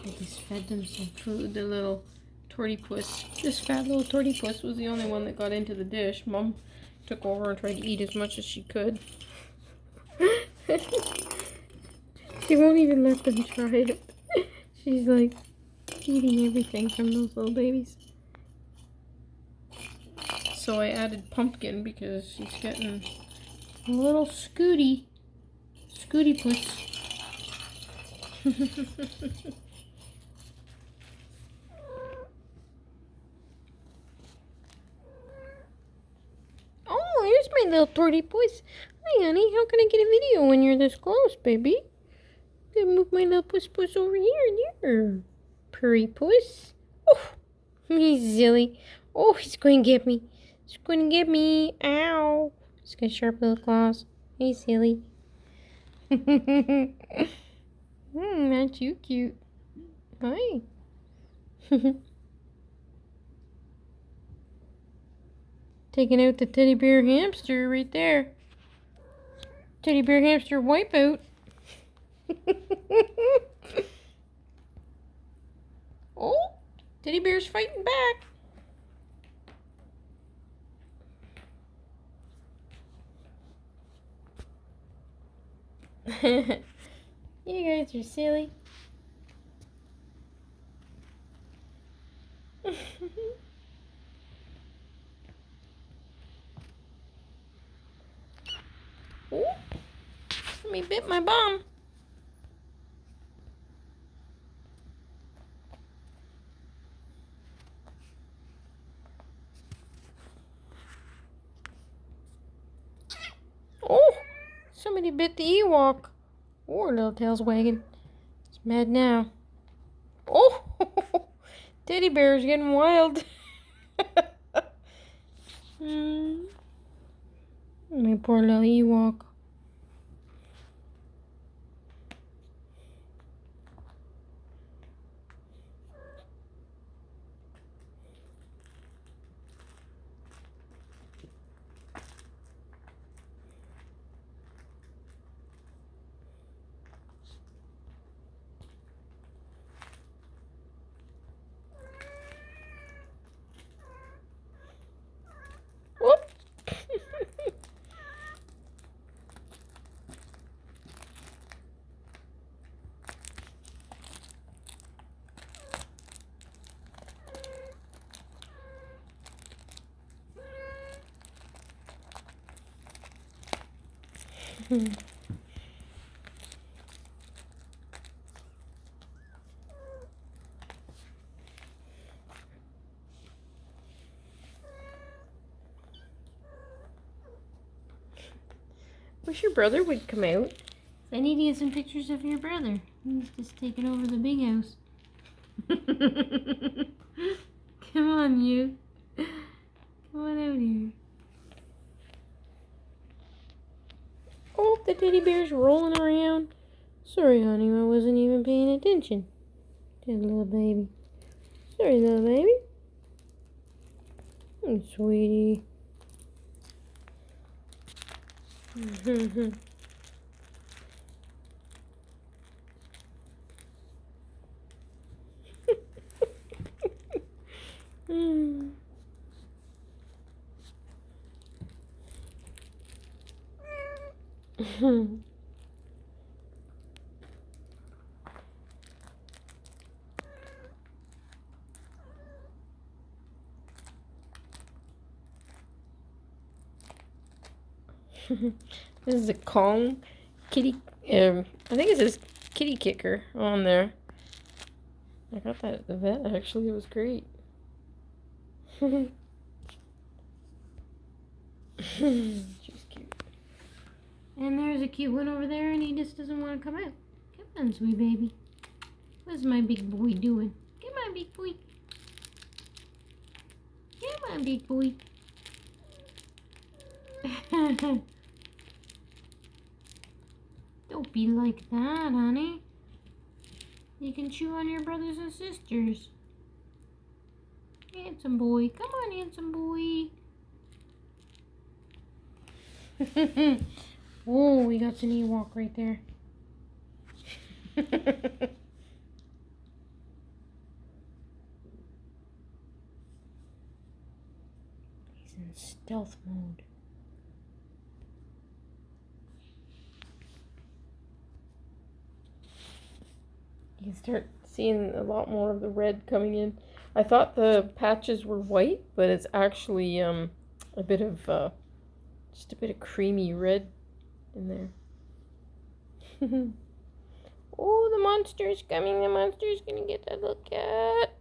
I just fed them some food, the little tortie-puss. This fat little tortie-puss was the only one that got into the dish. Mom took over and tried to eat as much as she could. She won't even let them try it. She's like eating everything from those little babies. So I added pumpkin because she's getting a little scooty puss. Oh, here's my little tortie puss. Hi, honey. How can I get a video when you're this close, baby? I'm gonna move my little puss over here. Purry puss. Oh, he's silly. Oh, he's going to get me. He's going to get me. Ow. He's got sharp little claws. He's silly. Aren't you cute? Hi. Taking out the teddy bear hamster right there. Teddy bear hamster wipeout. Oh, teddy bear's fighting back. You guys are silly. Oh, let me bit my bum. Oh, somebody bit the Ewok. Oh, little tail's wagging. It's mad now. Oh, teddy bear's getting wild. My poor little Ewok. Whoop. Wish your brother would come out. I need to get some pictures of your brother. He's just taking over the big house. Come on, you. Come on out here. Oh, the teddy bear's rolling around. Sorry, honey, I wasn't even paying attention. Good little baby. Sorry, little baby. Oh, sweetie. This is a Kong kitty. I think it says kitty kicker on there. I got that at the vet. Actually, it was great. She's cute. And there's a cute one over there, and he just doesn't want to come out. Come on, sweet baby. What's my big boy doing? Come on, big boy. Come on, big boy. Don't be like that, honey. You can chew on your brothers and sisters. Handsome boy. Come on, handsome boy. Oh, we got some Ewok right there. He's in stealth mode. You can start seeing a lot more of the red coming in. I thought the patches were white, but it's actually a bit of just a bit of creamy red in there. Oh, the monster's coming. The monster's gonna get that little cat.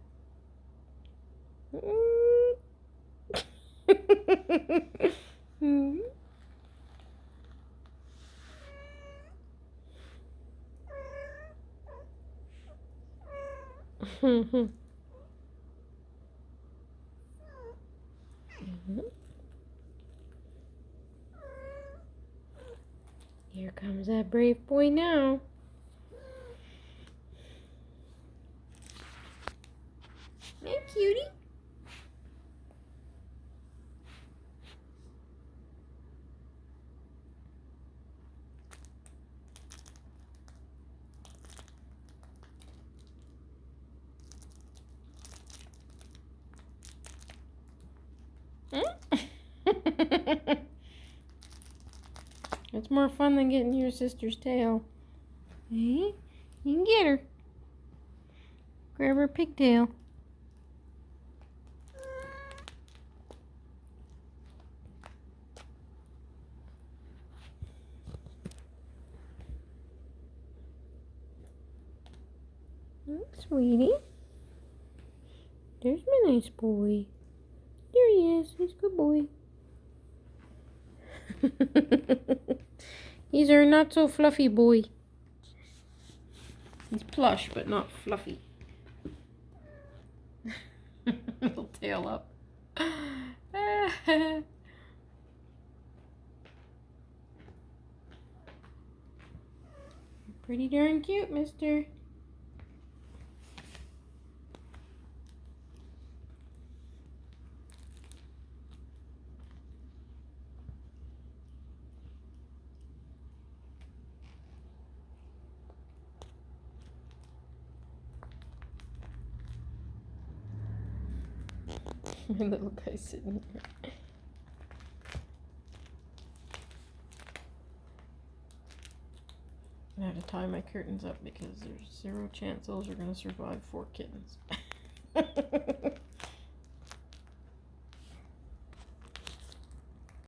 Here comes that brave boy now. Hey, cutie. It's more fun than getting your sister's tail. Hey, you can get her. Grab her pigtail. Oh, sweetie. There's my nice boy. There he is. He's a good boy. He's our not so fluffy boy. He's plush, but not fluffy. Little tail up. Pretty darn cute, mister. My little guy sitting here. I have to tie my curtains up because there's zero chance those are going to survive 4 kittens.